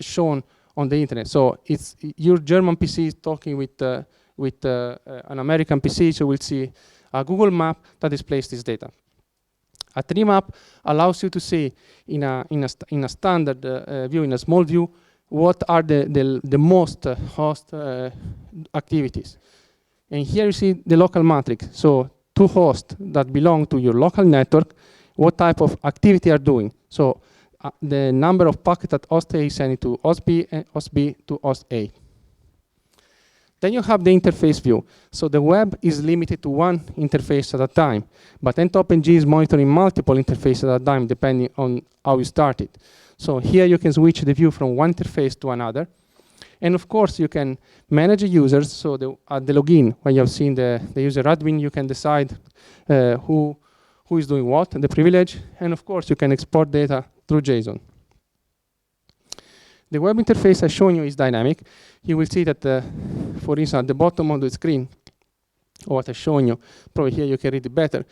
A: shown on the internet. So it's your German PC is talking with an American PC, so we'll see a Google map that displays this data. A tree map allows you to see in a standard view, in a small view, what are the most host activities. And here you see the local matrix. So two hosts that belong to your local network, what type of activity are doing. So the number of packets that host A is sending to host B and host B to host A. Then you have the interface view. So the web is limited to one interface at a time, but Ntopng is monitoring multiple interfaces at a time depending on how you start it. So here you can switch the view from one interface to another. And of course, you can manage users. So at the login, when you have seen the user admin, you can decide who is doing what, the privilege. And of course, you can export data through JSON. The web interface I've shown you is dynamic. You will see that, for instance, at the bottom of the screen, or what I've shown you, probably here you can read it better.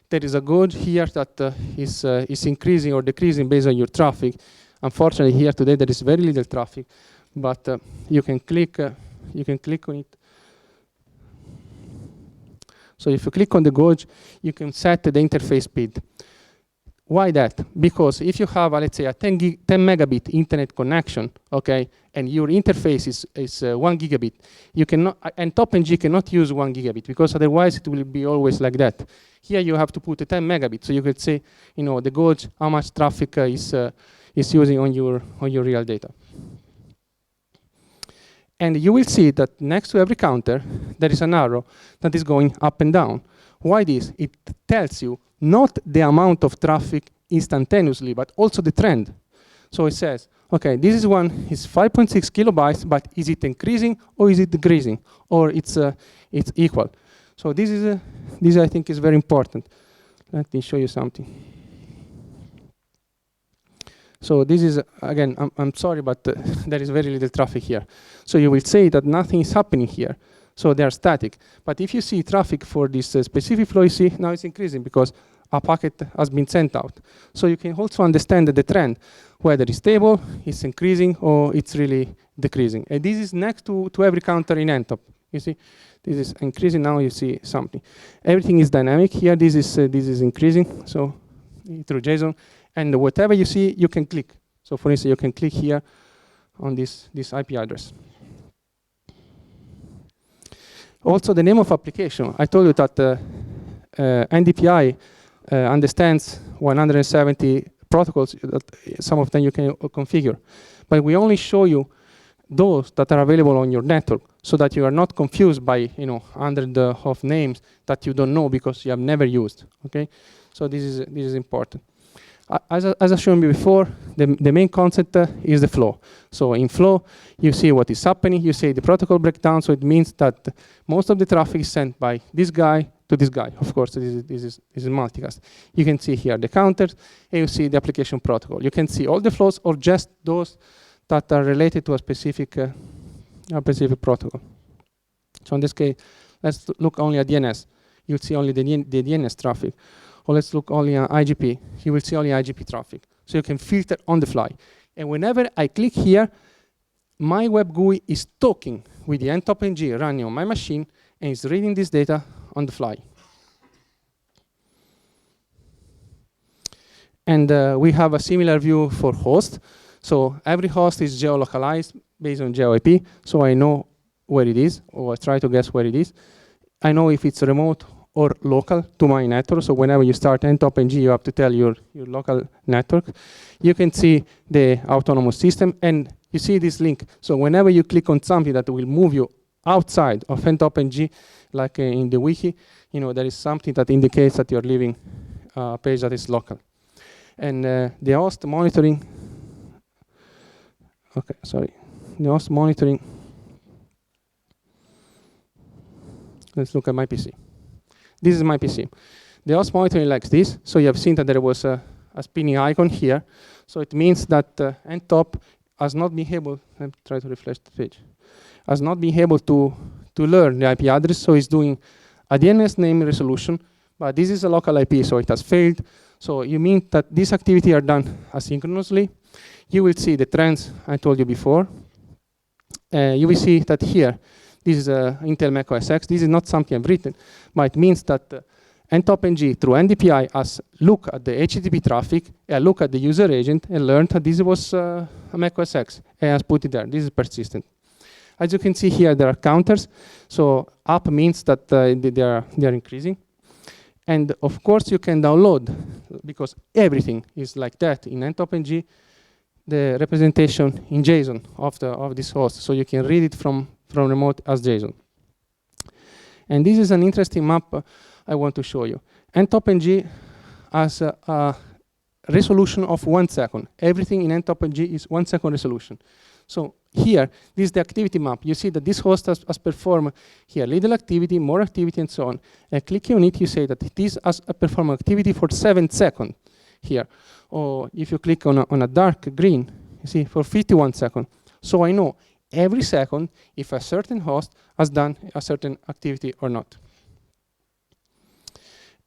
A: There is a gauge here that is increasing or decreasing based on your traffic. Unfortunately, here today there is very little traffic, but you can click on it. So if you click on the gauge, you can set the interface speed. Why that? Because if you have, let's say, a 10 megabit internet connection, okay, and your interface is 1 gigabit, you cannot, Ntopng cannot use 1 gigabit because otherwise it will be always like that. Here you have to put a 10 megabit, so you could say, the gauge, how much traffic is using on your real data. And you will see that next to every counter, there is an arrow that is going up and down. Why this? It tells you not the amount of traffic instantaneously, but also the trend. So it says, okay, this is 5.6 kilobytes, but is it increasing or is it decreasing? Or it's equal. So this I think is very important. Let me show you something. So this is, again, I'm sorry, but there is very little traffic here. So you will say that nothing is happening here. So they are static. But if you see traffic for this specific flow, you see now it's increasing because a packet has been sent out. So you can also understand the trend, whether it's stable, it's increasing, or it's really decreasing. And this is next to every counter in Ntop. You see, this is increasing, now you see something. Everything is dynamic here, this is increasing, so through JSON. And whatever you see, you can click. So for instance, you can click here on this IP address. Also, the name of application. I told you that NDPI understands 170 protocols, that some of them you can configure. But we only show you those that are available on your network so that you are not confused by hundreds of names that you don't know because you have never used. Okay, so this is important. As I showed you before, the main concept is the flow. So in flow, you see what is happening. You see the protocol breakdown. So it means that most of the traffic is sent by this guy to this guy. Of course, this is multicast. You can see here the counters, and you see the application protocol. You can see all the flows or just those that are related to a specific protocol. So in this case, let's look only at DNS. You'll see only the DNS traffic. Or let's look only at IGP. You will see only IGP traffic. So you can filter on the fly. And whenever I click here, my web GUI is talking with the Ntopng running on my machine and is reading this data on the fly. And we have a similar view for host. So every host is geolocalized based on GeoIP, so I know where it is, or I try to guess where it is. I know if it's remote or local to my network, so whenever you start Ntopng, you have to tell your local network. You can see the autonomous system, and you see this link. So whenever you click on something that will move you outside of Ntopng, like in the wiki, you know, there is something that indicates that you're leaving a page that is local. And the host monitoring, okay, sorry. The host monitoring, let's look at my PC. This is my PC. The host monitoring likes this. So you have seen that there was a spinning icon here. So it means that Ntop has not been able, let me try to refresh the page, has not been able to learn the IP address. So it's doing a DNS name resolution, but this is a local IP, so it has failed. So you mean that these activities are done asynchronously. You will see the trends I told you before. You will see that here, this is Intel Mac OS X. This is not something I've written, but it means that Ntopng through NDPI has looked at the HTTP traffic, and looked at the user agent, and learned that this was a Mac OS X, and has put it there. This is persistent. As you can see here, there are counters. So up means that they are increasing. And of course, you can download, because everything is like that in Ntopng, the representation in JSON of this host, so you can read it from remote as JSON. And this is an interesting map I want to show you. Ntopng has a resolution of 1 second. Everything in Ntopng is 1 second resolution. So here, this is the activity map. You see that this host has performed here little activity, more activity, and so on. And clicking on it, you say that this has performed activity for 7 seconds here. Or if you click on a dark green, you see for 51 seconds. So I know every second if a certain host has done a certain activity or not.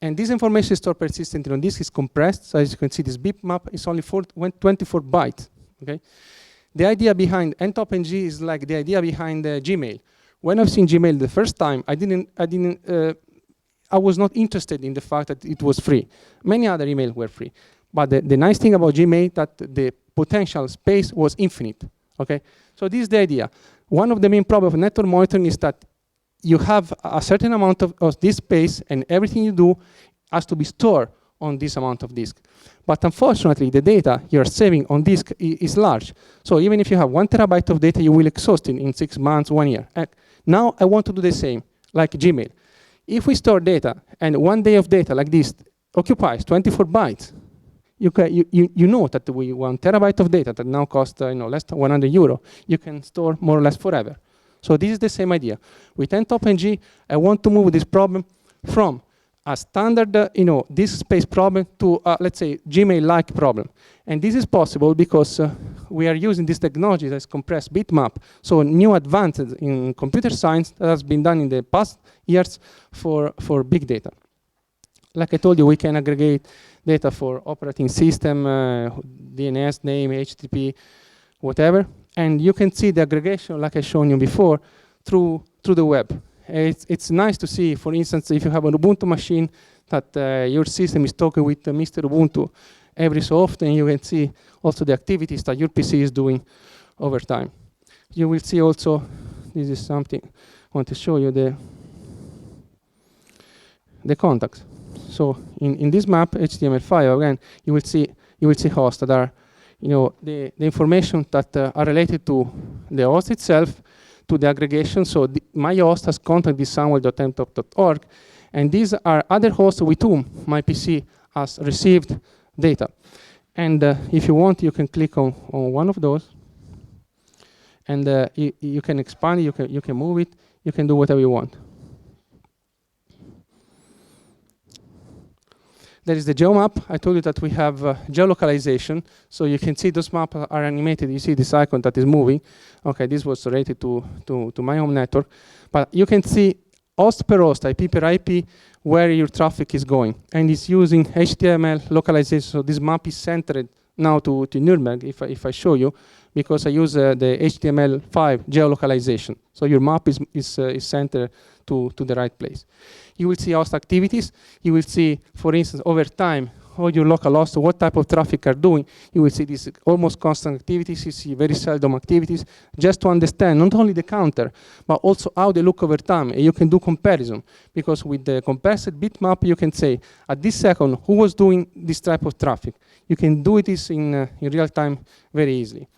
A: And this information is stored persistently on disk, is compressed. So as you can see, this bitmap is only 24 bytes. Okay. The idea behind Ntopng is like the idea behind Gmail. When I've seen Gmail the first time, I was not interested in the fact that it was free. Many other emails were free. But the nice thing about Gmail that the potential space was infinite. Okay? So this is the idea. One of the main problems of network monitoring is that you have a certain amount of this space, and everything you do has to be stored on this amount of disk. But unfortunately, the data you're saving on disk is large. So even if you have 1 terabyte of data, you will exhaust it in 6 months, 1 year. Now I want to do the same, like Gmail. If we store data, and 1 day of data like this occupies 24 bytes, you know that with 1 terabyte of data that now costs less than 100 euro, you can store more or less forever. So this is the same idea. With Ntopng, I want to move this problem from a standard disk space problem to, let's say, Gmail-like problem. And this is possible because we are using this technology that's compressed bitmap, so new advances in computer science that has been done in the past years for big data. Like I told you, we can aggregate data for operating system, DNS name, HTTP, whatever. And you can see the aggregation, like I shown you before, through the web. It's nice to see, for instance, if you have an Ubuntu machine, that your system is talking with Mr. Ubuntu every so often. You can see also the activities that your PC is doing over time. You will see also, this is something I want to show you, the contacts. So in this map, HTML5, again, you will see hosts that are, the information that are related to the host itself, to the aggregation. So my host has contact with samuel.ntop.org, and these are other hosts with whom my PC has received data. And if you want, you can click on one of those, and you can expand it, you can move it, you can do whatever you want. There is the geomap. I told you that we have geolocalization. So you can see those maps are animated. You see this icon that is moving. Okay, this was related to my home network. But you can see host per host, IP per IP, where your traffic is going. And it's using HTML localization. So this map is centered now to Nuremberg, if I show you, because I use the HTML5 geolocalization. So your map is centered to the right place. You will see host activities. You will see, for instance, over time, how your local host, what type of traffic are doing, you will see these almost constant activities, you see very seldom activities, just to understand not only the counter, but also how they look over time. And you can do comparison, because with the compressed bitmap, you can say, at this second, who was doing this type of traffic? You can do this in real time very easily.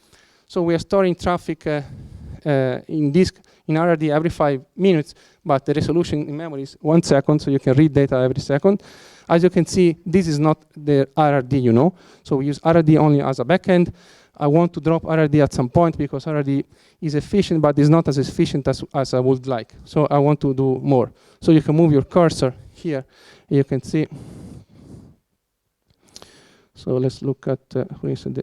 A: So we are storing traffic in disk, in RRD every 5 minutes, but the resolution in memory is 1 second, so you can read data every second. As you can see, this is not the RRD, you know, so we use RRD only as a backend. I want to drop RRD at some point because RRD is efficient, but is not as efficient as I would like. So I want to do more. So you can move your cursor here, you can see. So let's look at, for instance,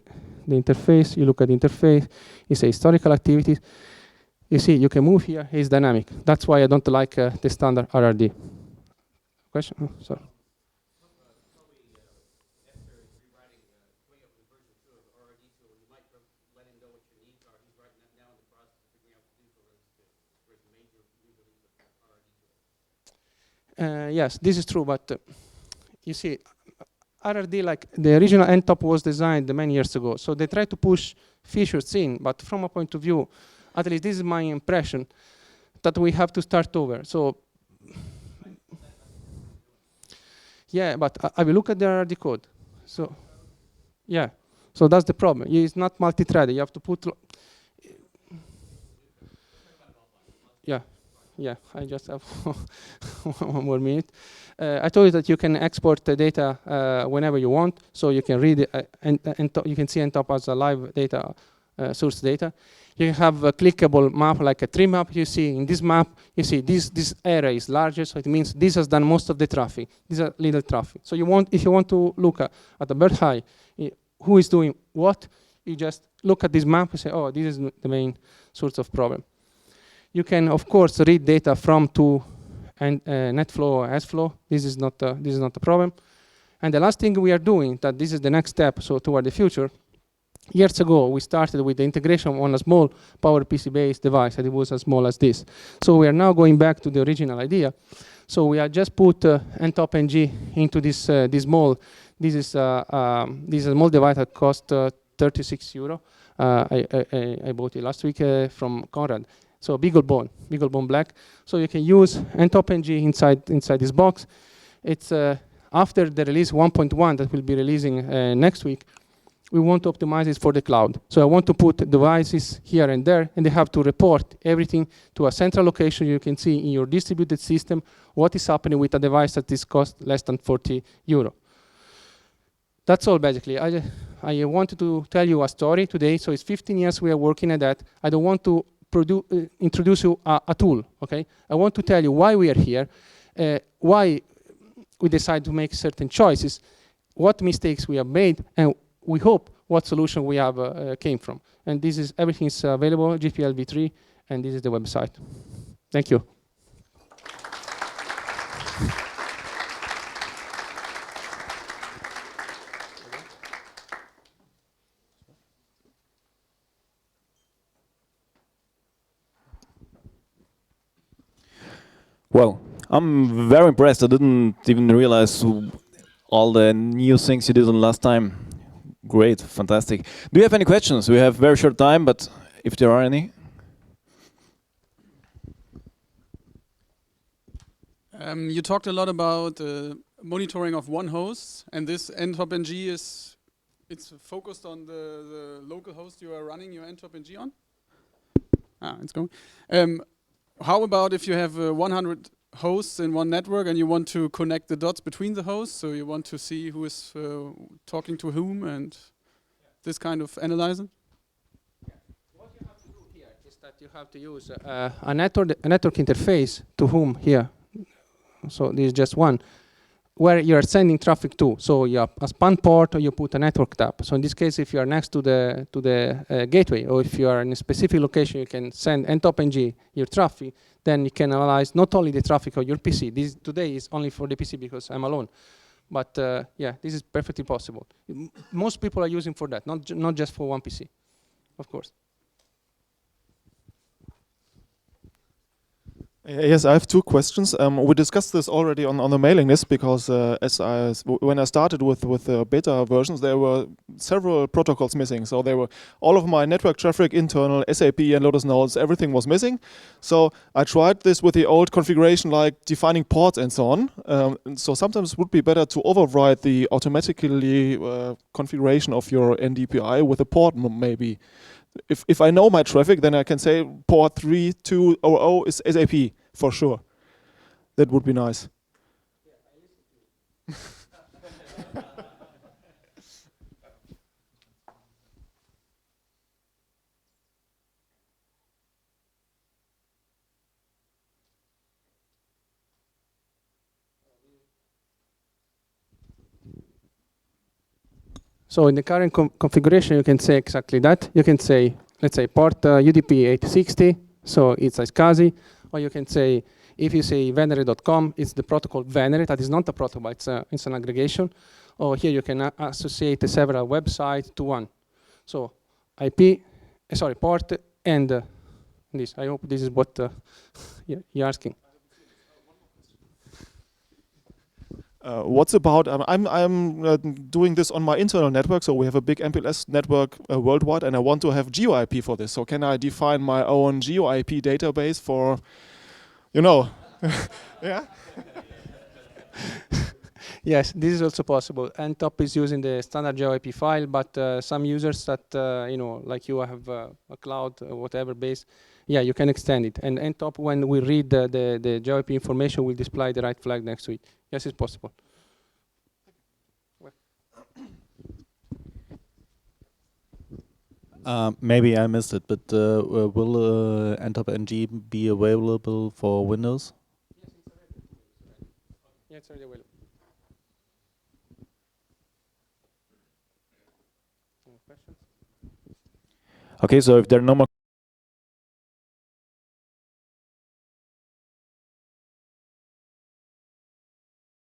A: the interface. You look at the interface, you say historical activities. You see, you can move here, it's dynamic. That's why I don't like the standard RRD. Question? Oh, sorry. Yes, this is true, but you see, RRD, like the original Ntop was designed many years ago, so they try to push features in, but from a point of view, at least this is my impression, that we have to start over. So, yeah, but I will look at the RRD code. So, yeah, so that's the problem. It's not multi-threaded. You have to put. Yeah, I just have 1 more minute. I told you that you can export the data whenever you want, so you can read it, and you can see Ntop as a live data, source data. You have a clickable map, like a tree map. You see in this map, you see this area is larger, so it means this has done most of the traffic. These are little traffic. So if you want to look at the bird eye, who is doing what, you just look at this map and say, oh, this is the main source of problem. You can, of course, read data from to NetFlow or SFlow. This is not a problem. And the last thing we are doing, that this is the next step, so toward the future. Years ago, we started with the integration on a small PowerPC-based device, and it was as small as this. So we are now going back to the original idea. So we have just put Ntopng into this small. This is a small device that cost €36. I bought it last week from Conrad. So BeagleBone Black. So you can use Ntopng inside this box. It's after the release 1.1 that we'll be releasing next week. We want to optimize it for the cloud. So I want to put devices here and there, and they have to report everything to a central location. You can see in your distributed system what is happening with a device that is cost less than €40. That's all, basically. I wanted to tell you a story today. So it's 15 years we are working at that. I don't want to introduce you a tool, okay? I want to tell you why we are here, why we decided to make certain choices, what mistakes we have made, and we hope what solution we have came from. And this is, everything is available, GPL v3, and this is the website. Thank you.
B: Well, I'm very impressed. I didn't even realize all the new things you did on last time. Great, fantastic. Do you have any questions? We have very short time, but if there are any.
C: You talked a lot about monitoring of one host, and this Ntopng it's focused on the local host you are running your Ntopng on? It's going. How about if you have 100 hosts in one network and you want to connect the dots between the hosts, so you want to see who is talking to whom and this kind of analyzing?
A: What you have to do here is that you have to use a network interface to whom here. So this is just one, where you are sending traffic to. So you have a span port or you put a network tab. So in this case, if you are next to the gateway, or if you are in a specific location, you can send Ntopng your traffic. Then you can analyze not only the traffic of your PC. This today is only for the PC because I'm alone. But yeah, this is perfectly possible. Most people are using for that, not just for one PC, of course.
D: Yes, I have two questions. We discussed this already on the mailing list because when I started with the beta versions, there were several protocols missing. So there were all of my network traffic, internal, SAP, and Lotus Notes, everything was missing. So I tried this with the old configuration, like defining ports and so on. So sometimes it would be better to override the automatically configuration of your NDPI with a port maybe. If I know my traffic, then I can say port 3200 is SAP for sure. That would be nice.
A: So in the current configuration, you can say exactly that. You can say, let's say, port UDP 860, so it's iSCSI. Or you can say, if you say venere.com, it's the protocol Venere. That is not a protocol, it's an aggregation. Or here you can associate several websites to one. So port and this. I hope this is what you're asking.
D: What's about, I'm doing this on my internal network, so we have a big MPLS network worldwide, and I want to have GeoIP for this. So can I define my own GeoIP database for, yeah?
A: Yes, this is also possible. Ntop is using the standard GeoIP file, but some users that, like you have a cloud, whatever base, yeah, you can extend it. And Ntop, when we read the GeoIP information, will display the right flag next to it. Yes, it's possible.
E: Maybe I missed it, but will Ntopng be available for Windows?
A: Yes, it's already available.
B: Okay, so if there are no more